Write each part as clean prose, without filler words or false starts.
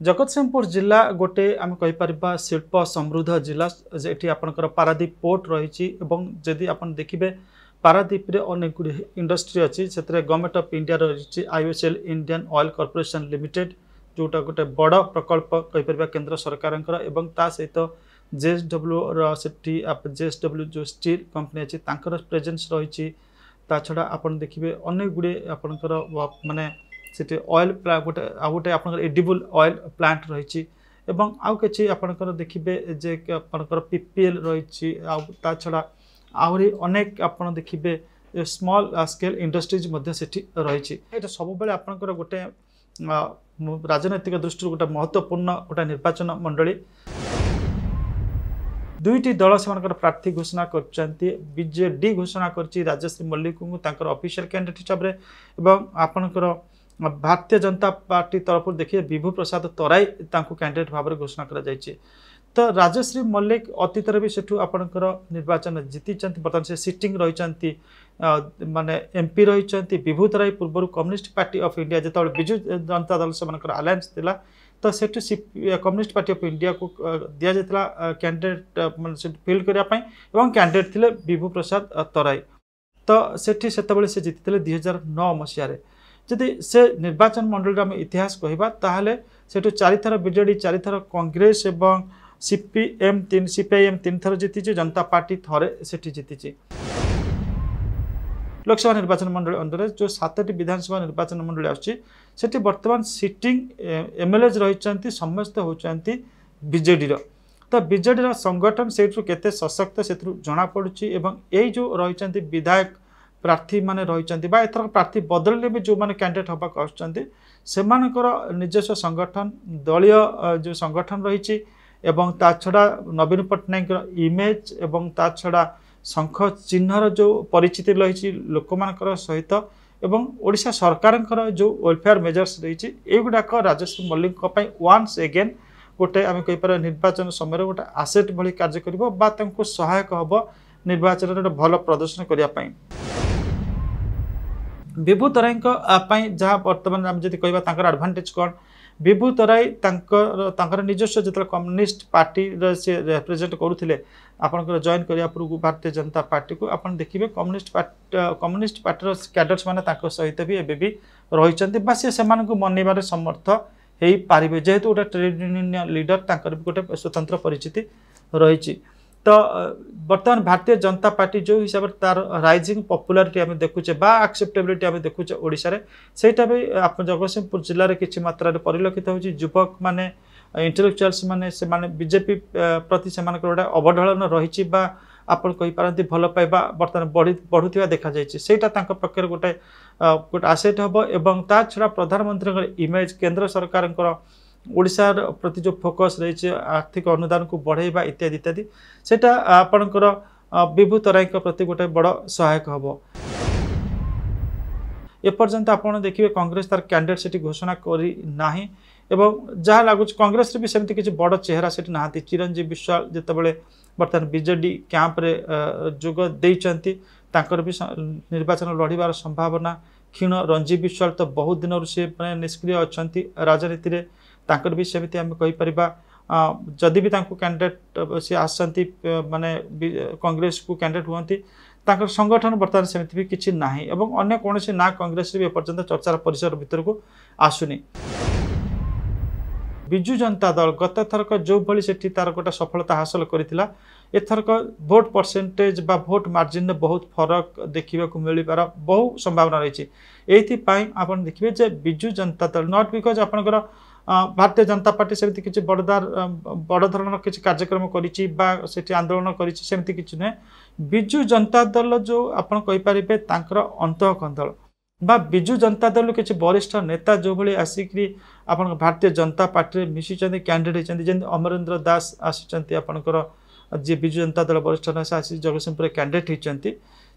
जगतसिंहपुर जिला गोटे आम कहीपर शिल्प समृद्ध जिला जेठी आपंकर पारादीप पोर्ट रही जदि आप देखिए पारादीप रे अनेक गुड़ी इंडस्ट्री अच्छी से गवर्नमेंट ऑफ इंडिया रही IOCL Indian oil corporation limited जोटा गोटे बड़ प्रकल्प कहीपर केंद्र सरकार ता सहित जेएसडब्ल्यू जेएसडब्ल्यू जो स्टील कंपनी अच्छी प्रेजेंस रही छड़ा आप देखिए अनेक गुड़ी आपंकर माने से ऑयल गोटे गोटे आप एडिबल ऑयल प्लांट रही आउ कि आपंकर देखिए जे आपंकर पीपीएल रही छड़ा आहरी अनेक आप देखिए स्मॉल स्केल इंडस्ट्रीज रही सब बेले आपंकर गोटे राजनैतिक दृष्टि गोटे महत्वपूर्ण गोटे निर्वाचन मंडली दुईटी दल से प्रार्थी घोषणा करजेडी घोषणा कर राजश्री मल्लिक को ऑफिशियल कैंडिडेट हिसाब से आपणकर भारतीय जनता पार्टी तरफ देखिए विभू प्रसाद तराई कैंडिडेट भाव में घोषणा करा तो राजश्री मल्लिक अतीत भी सेठू आपणकर निर्वाचन जीति बर्तमान से सिटिंग रही माने एमपी रही विभू तराई पूर्व कम्युनिस्ट पार्टी ऑफ इंडिया जो बिजु जनता दल से आलायंस थिला तो Sethu communist party of India को दि जाता कैंडिडेट फिल करने कैंडिडेट थे विभू प्रसाद तराई तो सेठी से जीति 2009 मसीह जदि से निर्वाचन मंडल आम इतिहास कहवा ताहले सेठू 4 थर बीजेडी 4 थर कांग्रेस एवं सीपीआईएम 3 थर जीति जनता पार्टी थरे सेठी जीति लोकसभा निर्वाचन मंडल अंडर जो 7टी विधानसभा निर्वाचन मंडल आसी बर्तमान सिटिंग एमएलए रही समस्त होती बीजेडी तो बीजेडी संगठन से केते सशक्त से जना पड़ुछि एवं यही जो रही विधायक प्रार्थी माने रही एथर प्रार्थी बदलने भी जो मैंने कैंडिडेट हाँक आसमानकर निजस्व संगठन दलीय जो संगठन रही एवं ता छड़ा नवीन पट्टनायक इमेज एवं ता छड़ा शंख चिन्हर जो परिचिति रही लोक मानकर सहित एवं ओडिशा सरकार जो वेलफेयर मेजर्स रही एगुड़ाक राजश्री मल्लिक वन्स एगेन गोटे आम कहीपर निर्वाचन समय गोटे आसेट भली कार्य कर सहायक हम निर्वाचन गोटे भल प्रदर्शन करने विभू तराई जहाँ बर्तमान आम जब कह एडभांटेज कौन विभू तराई निजस्व जो कम्युनिस्ट पार्टी से रिप्रेजेंट करुले आपंकर जॉइन करने पूर्व भारतीय जनता पार्टी को आप देखिए कम्युनिस्ट पार्टी कैडर्स मैंने सहित भी एवं भी रही सी मनइबार समर्थ हो पारे जेहेतु गोटे ट्रेड यूनियन लीडर भी गोटे स्वतंत्र परिचिति रही तो बर्तमान भारतीय जनता पार्टी जो हिसाब से तार राइजिंग पॉपुलैरिटी आम देखुचे बा एक्सेप्टेबिलिटी आम देखुचे ओडिशा रे सेटा भी आप जगतसिंहपुर जिले में किसी मात्रा परिलक्षित होची युवक माने इंटेलेक्चुअल्स माने से माने बीजेपी प्रति से गोटे अवढलन रही आप कहीपारती भल पाइबा बर्तमान बढ़ुवा देखा जाटा पक्षर गोटे गोटे आसेट हम एवं ता छड़ा प्रधानमंत्री इमेज केंद्र सरकार ओडिशार प्रति जो फोकस रही आर्थिक अनुदान को बढ़ेबा इत्यादि इत्यादि सेटा आपणकर विभू तराई प्रति गोटे बड़ सहायक हम एपर्यंत आप देखिए कांग्रेस तार कैंडिडेट से घोषणा करना एवं जहाँ लगुच कांग्रेस भी सेमती किसी बड़ चेहरा से ना चिरंजीव विश्वाल जितेबाला बर्तमान बीजेडी कैंप रे जोग देइचंती तांकर भी निर्वाचन लड़ार संभावना क्षीण रंजीव विश्वाल तो बहुत दिन से निष्क्रिय अच्छा राजनीति रे तांकर भी सेमती आम कहीपर जदि भी कैंडिडेट सी आसती माने कांग्रेस को कैंडिडेट हुआ संगठन बर्तमान सेमती भी किसी ना एवं अन्य कौन ना कांग्रेस भी एपर्यंत चर्चार परिसर भीतर को आसुनी बिजु जनता दल गत थरक जो भली सेठी तार गोटे सफलता हासिल करथिला एथरक भोट परसेंटेज बा भोट मार्जिन में बहुत फरक देखा मिलबार बहु संभावना रही आप देखिए जे बिजु जनता दल नॉट बिकज आपनकर भारतीय जनता पार्टी सेमती किसी बड़ धरण किसी कार्यक्रम करी आंदोलन करमती किसी नुहे बिजु जनता दल जो आप कहीपर अंतः कंदल बा बिजु जनता दल किसी वरिष्ठ नेता जो भाई आसिक आप भारतीय जनता पार्टी मिशी कैंडिडेट होती जमी अमरेंद्र दास आसी आपंकर जी बिजु जनता दल वरिष्ठ नेता आसी जगतसिंहपुर कैंडिडेट होती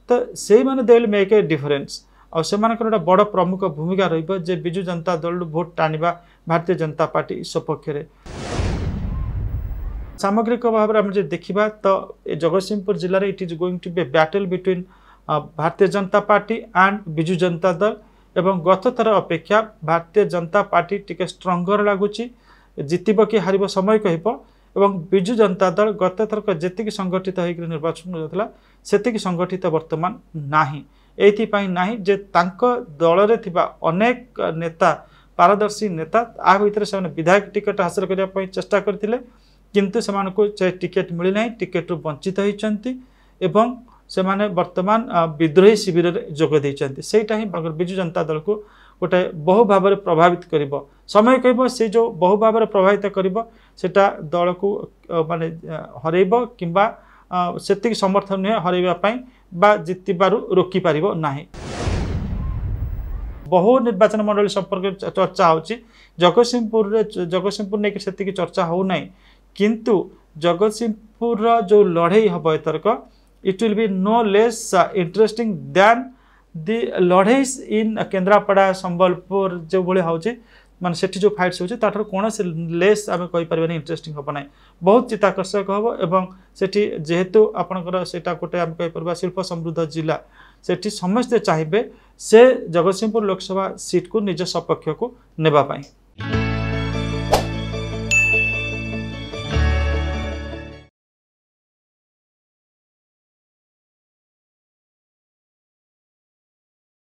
तो से मैंने they will make a difference और से गोटे बड़ प्रमुख भूमिका रही बिजु जनता दल भोट टाणवा भारतीय जनता पार्टी सपक्ष सामग्रिक भाव में आम देखा तो जगतसिंहपुर जिले में it is going to be battle between Bharatiya Janata party and Biju Janata Dal एवं गत थर अपेक्षा भारतीय जनता पार्टी टिके स्ट्रंगर लगुच जितब कि हार समय कह एवं विजु जनता दल गत थरक जी संगठित होकर निर्वाचन होता से संगठित वर्तमान नाही एथिपाई नाही जे तांको दल रे थिबा अनेक नेता पारदर्शी नेता आ भितर से विधायक टिकट हासिल करने चेष्टा करथिले किंतु सेमानकु टिकेट मिली नाही टिकेट रु वंचित होइचंती एवं से माने वर्तमान विद्रोही शिविर रे जोग देइचंती सेटा ही विजु जनता दल को गोटे बहु भाव में प्रभावित करिवो समय कहबो से जो बहु भाव में प्रभावित करिवो सेटा दल को माने हरैबो किंबा सेतिक समर्थन नुहे हरैबा पई बा जितिबारु रोकी पारिबो नाही। बहु निर्वाचन मंडली संपर्क चर्चा होची जगतसिंहपुर ने सेतिक चर्चा हो नाही किंतु जगतसिंहपुर जो लड़ाई हम एथरक it will be no less interesting than the लड़ाई इन केन्द्रापड़ा संबलपुर जो भाई होची माने सेठी जो फाइट्स होची ताठर कौन से लेस आम कहीपर इंटरेस्टिंग हम ना बहुत चित्ताकर्षक हम एवं सेठी जेहेतु आपणकर सेटा गोटे आम कहीपर शिल्प समृद्ध जिला सेठी समस्ते चाहिए से जगतसिंहपुर लोकसभा सीट को निज सपक्ष को नेबा पाई।